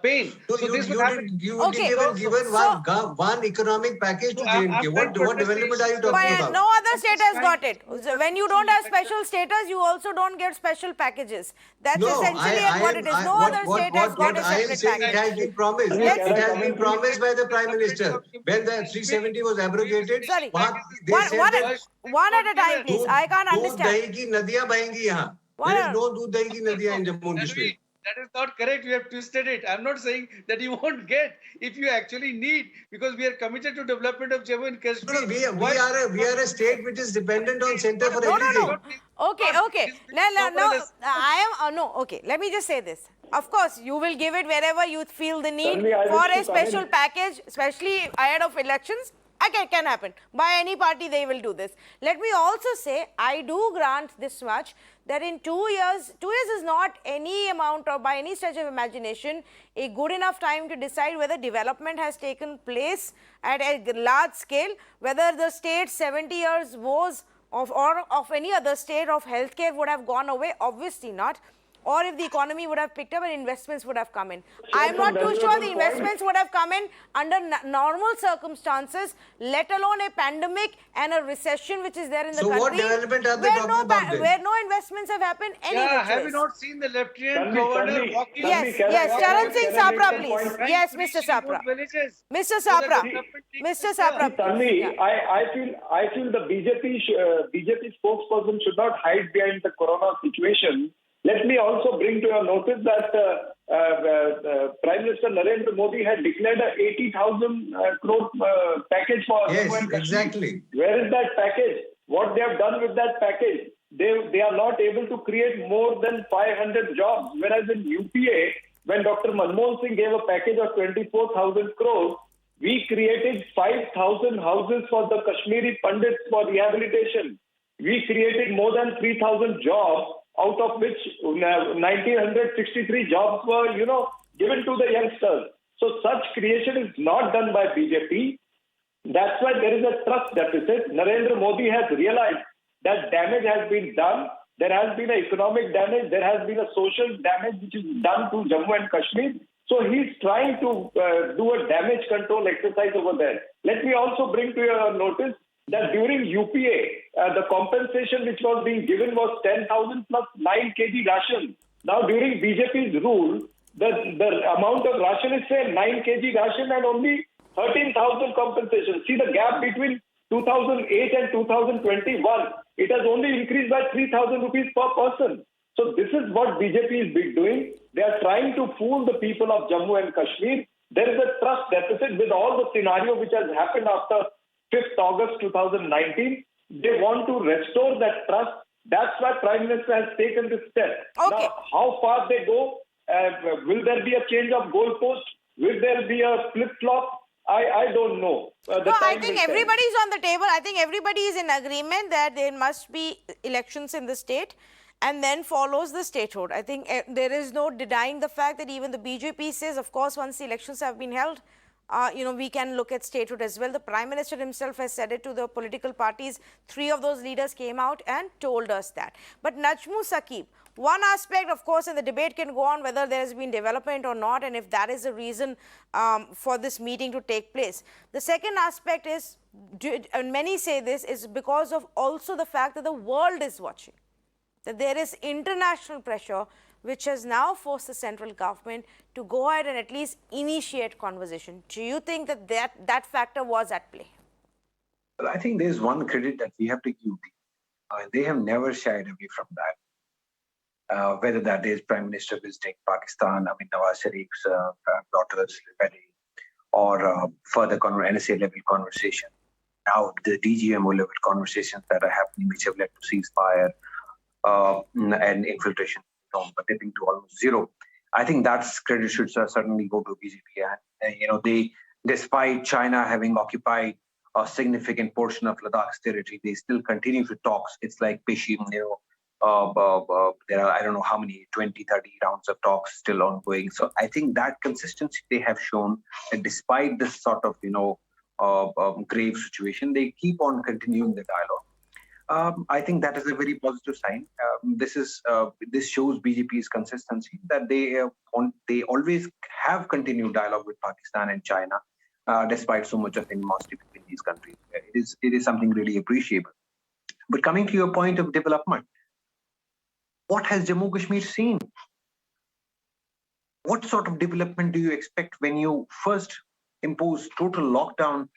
pain. So this would happen. You would given one economic package to J&K. What development are you talking about? No other state has got it. When you don't have special status, you also don't get special packages. That's essentially what it is. No other state has got a separate package. I am saying it has been promised. It has been promised by the Prime Minister. When the 370 was abrogated, sorry, one at a time, please. I can't understand. दूध दही की नदियां बहेंगी यहाँ. There is no दूध दही की नदियां in Jammu and Kashmir. That is not correct. You have twisted it. I'm not saying that you won't get if you actually need, because we are committed to development of Jammu and Kashmir. No, we are a state which is dependent on center for everything. No. Okay. Okay. Let me just say this. Of course, you will give it wherever you feel the need for a special package, especially ahead of elections. can happen. By any party, they will do this. Let me also say, I do grant this much, that in 2 years is not any amount or by any stretch of imagination a good enough time to decide whether development has taken place at a large scale, whether the state's 70 years woes of any other state of healthcare would have gone away. Obviously not. Or if the economy would have picked up and investments would have come in. I am not too sure the investments would have come in under normal circumstances, let alone a pandemic and a recession which is there in the country. So what development are they talking about then? Where no investments have happened any Yeah, have you not seen the Lieutenant Governor walking? Yes, Charan Singh Sapra, please. Yes, Mr. Sapra. Mr. Sapra. Mr. Sapra. Tanvi, I feel the BJP spokesperson should not hide behind the corona situation. Let me also bring to your notice that Prime Minister Narendra Modi had declared a 80,000 crore package for Yes, Jammu and Kashmir. exactly. Where is that package? What they have done with that package? They are not able to create more than 500 jobs. Whereas in UPA, when Dr. Manmohan Singh gave a package of 24,000 crores, we created 5,000 houses for the Kashmiri Pandits for rehabilitation. We created more than 3,000 jobs, out of which 1,963 jobs were, given to the youngsters. So such creation is not done by BJP. That's why there is a trust deficit. Narendra Modi has realized that damage has been done. There has been an economic damage. There has been a social damage which is done to Jammu and Kashmir. So he's trying to do a damage control exercise over there. Let me also bring to your notice that during UPA, the compensation which was being given was 10,000 plus 9 kg ration. Now, during BJP's rule, the amount of ration is, say, 9 kg ration and only 13,000 compensation. See the gap between 2008 and 2021. It has only increased by 3,000 rupees per person. So this is what BJP is doing. They are trying to fool the people of Jammu and Kashmir. There is a trust deficit with all the scenario which has happened after 5th August 2019, they want to restore that trust. That's why Prime Minister has taken this step. Okay. Now, how far they go? Will there be a change of goalpost? Will there be a flip-flop? I don't know. No, I think everybody's on the table. I think everybody is in agreement that there must be elections in the state and then follows the statehood. I think there is no denying the fact that even the BJP says, of course, once the elections have been held, we can look at statehood as well. The Prime Minister himself has said it to the political parties. 3 of those leaders came out and told us that. But Najmu Saqib, one aspect, of course, and the debate can go on whether there has been development or not, and if that is the reason for this meeting to take place. The second aspect is, and many say this, is because of also the fact that the world is watching, that there is international pressure which has now forced the central government to go ahead and at least initiate conversation. Do you think that factor was at play? Well, I think there's one credit that we have to give. They have never shied away from that. Whether that is Prime Minister visiting Pakistan, Nawaz Sharif's daughter's wedding, or further NSA level conversation. Now the DGMO level conversations that are happening, which have led to ceasefire and infiltration, but dipping to almost zero. I think that's credit should certainly go to BJP. And they, despite China having occupied a significant portion of Ladakh's territory, they still continue to talk. It's like Peshim, there are, I don't know how many, 20, 30 rounds of talks still ongoing. So I think that consistency they have shown, that despite this sort of, grave situation, they keep on continuing the dialogue. I think that is a very positive sign. This shows BJP's consistency, that they always have continued dialogue with Pakistan and China, despite so much of animosity between these countries. It is something really appreciable. But coming to your point of development, what has Jammu Kashmir seen? What sort of development do you expect when you first imposed total lockdown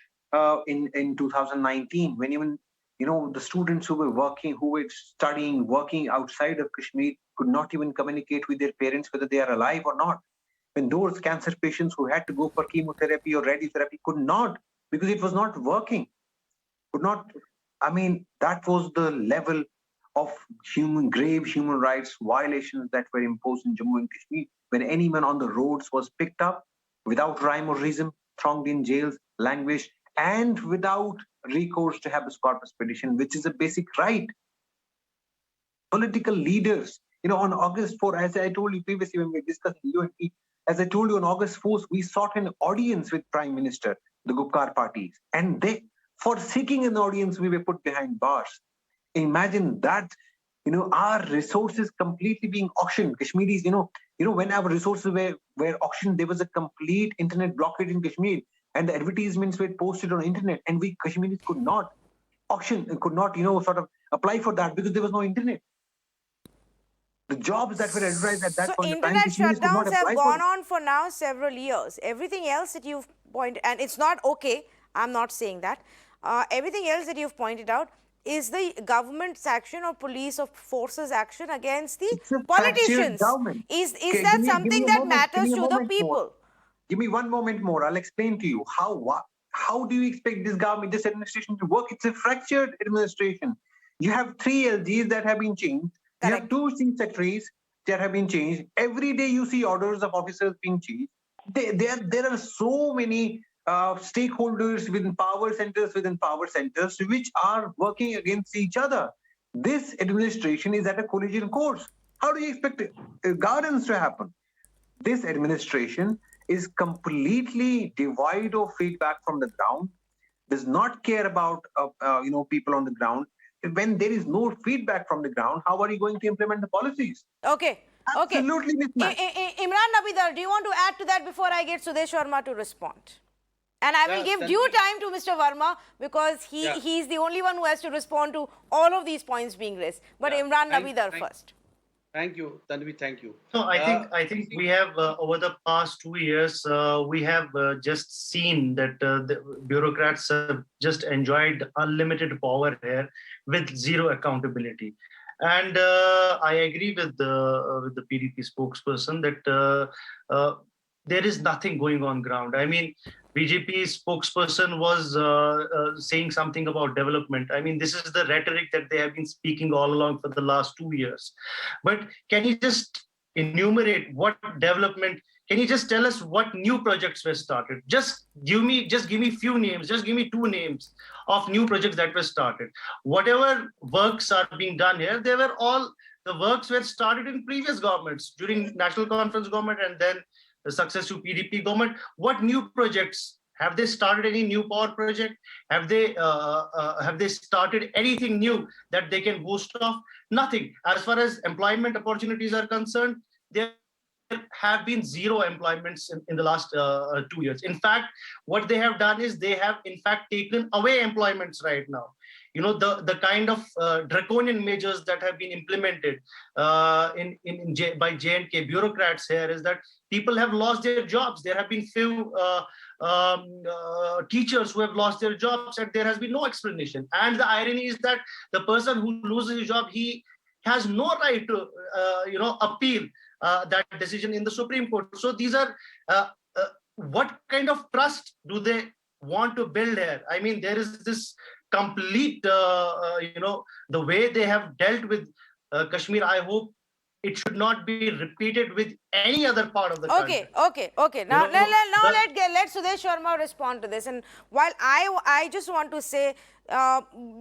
in 2019, when even the students who were studying, working outside of Kashmir could not even communicate with their parents whether they are alive or not. When those cancer patients who had to go for chemotherapy or radiotherapy could not, because it was not working. That was the level of grave human rights violations that were imposed in Jammu and Kashmir. When anyone on the roads was picked up without rhyme or reason, thronged in jails, languished, and without recourse to habeas corpus petition, which is a basic right. Political leaders, on August 4, as I told you previously when we discussed UNP, as I told you on August 4th, we sought an audience with Prime Minister, the Gupkar parties, and for seeking an audience, we were put behind bars. Imagine that, our resources completely being auctioned. Kashmiris, when our resources were auctioned, there was a complete internet blockade in Kashmir, and the advertisements were posted on internet, and we Kashmiris could not sort of apply for that because there was no internet. The jobs that were advertised at that point in time, internet Kashmiris could not shutdowns have apply gone for. on for now several years. Everything else that you've pointed, and it's not okay, I'm not saying that. Everything else that you've pointed out is the government's action or police or forces action against the politicians. Is Okay, that give me something a that moment, matters give me a to the moment people? more. Give me one moment more. I'll explain to you how do you expect this government, this administration to work? It's a fractured administration. You have 3 LGs that have been changed. You have 2 chief secretaries that have been changed. Every day you see orders of officers being changed. There are so many stakeholders within power centers which are working against each other. This administration is at a collision course. How do you expect governance to happen? This administration is completely devoid of feedback from the ground, does not care about people on the ground. When there is no feedback from the ground, how are you going to implement the policies? Okay. Absolutely mismatched. Imran Nabidar, do you want to add to that before I get Sudesh Verma to respond? And I will give due time to Mr. Verma because he's the only one who has to respond to all of these points being raised. But Imran Nabidar first. Thank you, Tanvi. Thank you. No, I think we have over the past 2 years, we have just seen that the bureaucrats have just enjoyed unlimited power here with zero accountability. And I agree with the PDP spokesperson that there is nothing going on ground. I mean, BJP spokesperson was saying something about development. I mean, this is the rhetoric that they have been speaking all along for the last 2 years. But can you just enumerate what development? Can you just tell us what new projects were started? Just give me few names. Just give me 2 names of new projects that were started. Whatever works are being done here, the works were started in previous governments during National Conference government and then the successive PDP government. What new projects have they started? Any new power project? Have they started anything new that they can boast of? Nothing. As far as employment opportunities are concerned, there have been zero employments in the last 2 years. In fact, what they have done is they have in fact taken away employments right now. The kind of draconian measures that have been implemented by J&K bureaucrats here is that people have lost their jobs. There have been few teachers who have lost their jobs and there has been no explanation. And the irony is that the person who loses his job, he has no right to appeal that decision in the Supreme Court. So these are what kind of trust do they want to build here? I mean, there is this complete, the way they have dealt with Kashmir. I hope it should not be repeated with any other part of the country. Okay. Now let Sudesh Verma respond to this. And while I just want to say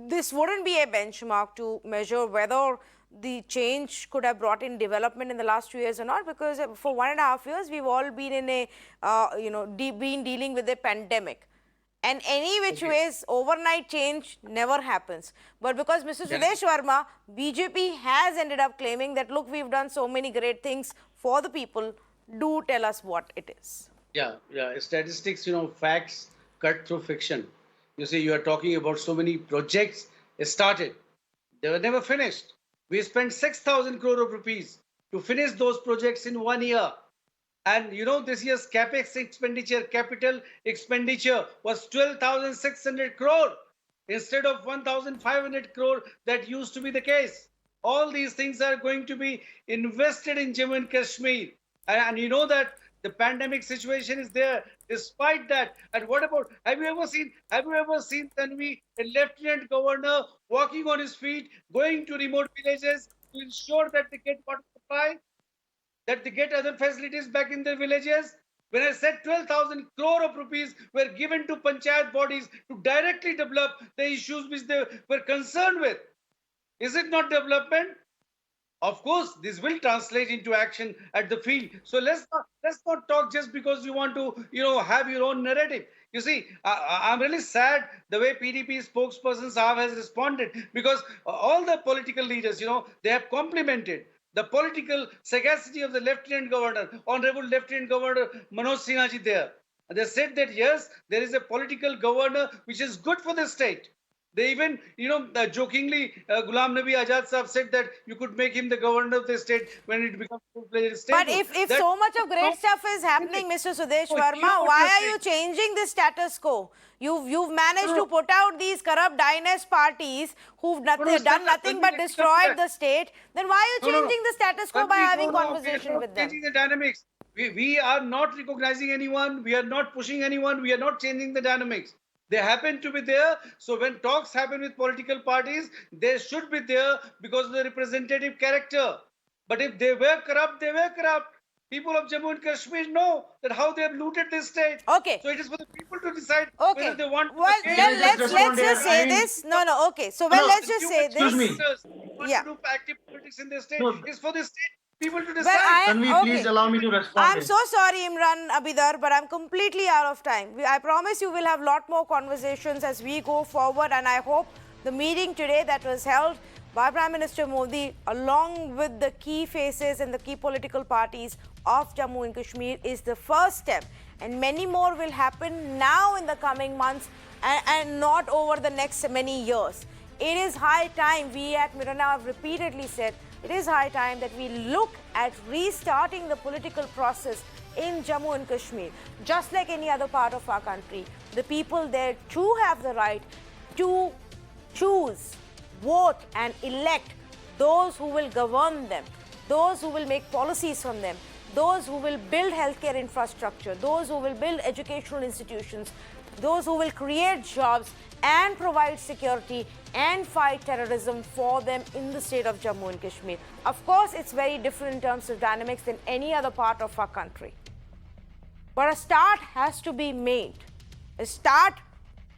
this wouldn't be a benchmark to measure whether the change could have brought in development in the last 2 years or not, because for 1.5 years we've all been in a been dealing with a pandemic. And any which ways, overnight change never happens. But because Mr. Sudesh Verma, BJP has ended up claiming that, look, we've done so many great things for the people, do tell us what it is. Yeah. Statistics, facts cut through fiction. You see, you are talking about so many projects started. They were never finished. We spent 6,000 crore of rupees to finish those projects in 1 year. And this year's capital expenditure was 12,600 crore instead of 1,500 crore that used to be the case. All these things are going to be invested in Jammu and Kashmir. And you know that the pandemic situation is there. Despite that, and what about, have you ever seen Tanvi, a lieutenant governor walking on his feet, going to remote villages to ensure that they get water supply? That they get other facilities back in their villages? When I said 12,000 crore of rupees were given to panchayat bodies to directly develop the issues which they were concerned with. Is it not development? Of course, this will translate into action at the field. So let's not talk just because you want to, have your own narrative. You see, I'm really sad the way PDP spokesperson Saab has responded, because all the political leaders, they have complimented the political sagacity of the Lieutenant Governor, Honorable Lieutenant Governor Manoj Sinha ji there. And they said that yes, there is a political governor which is good for the state. They even, jokingly, Ghulam Nabi Azad Sahab said that you could make him the governor of the state when it becomes a full-fledged state. But if so much of great stuff is happening, Mr. Sudesh Verma, why are you changing the status quo? You've managed to put out these corrupt dynast parties who've done nothing but destroyed the state. Then why are you changing the status quo by having conversation with them? Changing the dynamics. We are not recognizing anyone. We are not pushing anyone. We are not changing the dynamics. They happen to be there. So when talks happen with political parties, they should be there because of the representative character. But if they were corrupt, they were corrupt. People of Jammu and Kashmir know that how they have looted this state. Okay. So it is for the people to decide whether they want. Well, let's just say this. No. Okay. So let's just say this. Excuse me. Yeah. To do active politics in this state is for the state people to decide. Can we please allow me to respond? I'm so sorry, Imran Abidar, but I'm completely out of time. I promise you we'll have a lot more conversations as we go forward, and I hope the meeting today that was held by Prime Minister Modi, along with the key faces and the key political parties of Jammu and Kashmir, is the first step. And many more will happen now in the coming months and not over the next many years. It is high time, we at Mirana have repeatedly said, it is high time that we look at restarting the political process in Jammu and Kashmir. Just like any other part of our country, the people there too have the right to choose, vote and elect those who will govern them, those who will make policies from them, those who will build healthcare infrastructure, those who will build educational institutions, those who will create jobs and provide security and fight terrorism for them in the state of Jammu and Kashmir. Of course, it's very different in terms of dynamics than any other part of our country. But a start has to be made. A start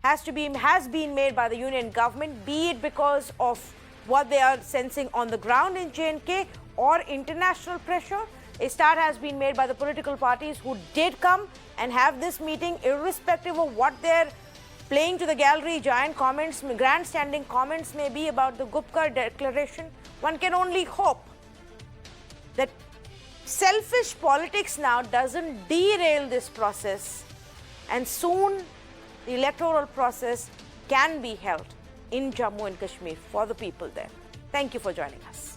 has been made by the union government, be it because of what they are sensing on the ground in J&K or international pressure. A start has been made by the political parties who did come and have this meeting, irrespective of what their playing to the gallery giant comments, grandstanding comments may be about the Gupkar declaration. One can only hope that selfish politics now doesn't derail this process, and soon the electoral process can be held in Jammu and Kashmir for the people there. Thank you for joining us.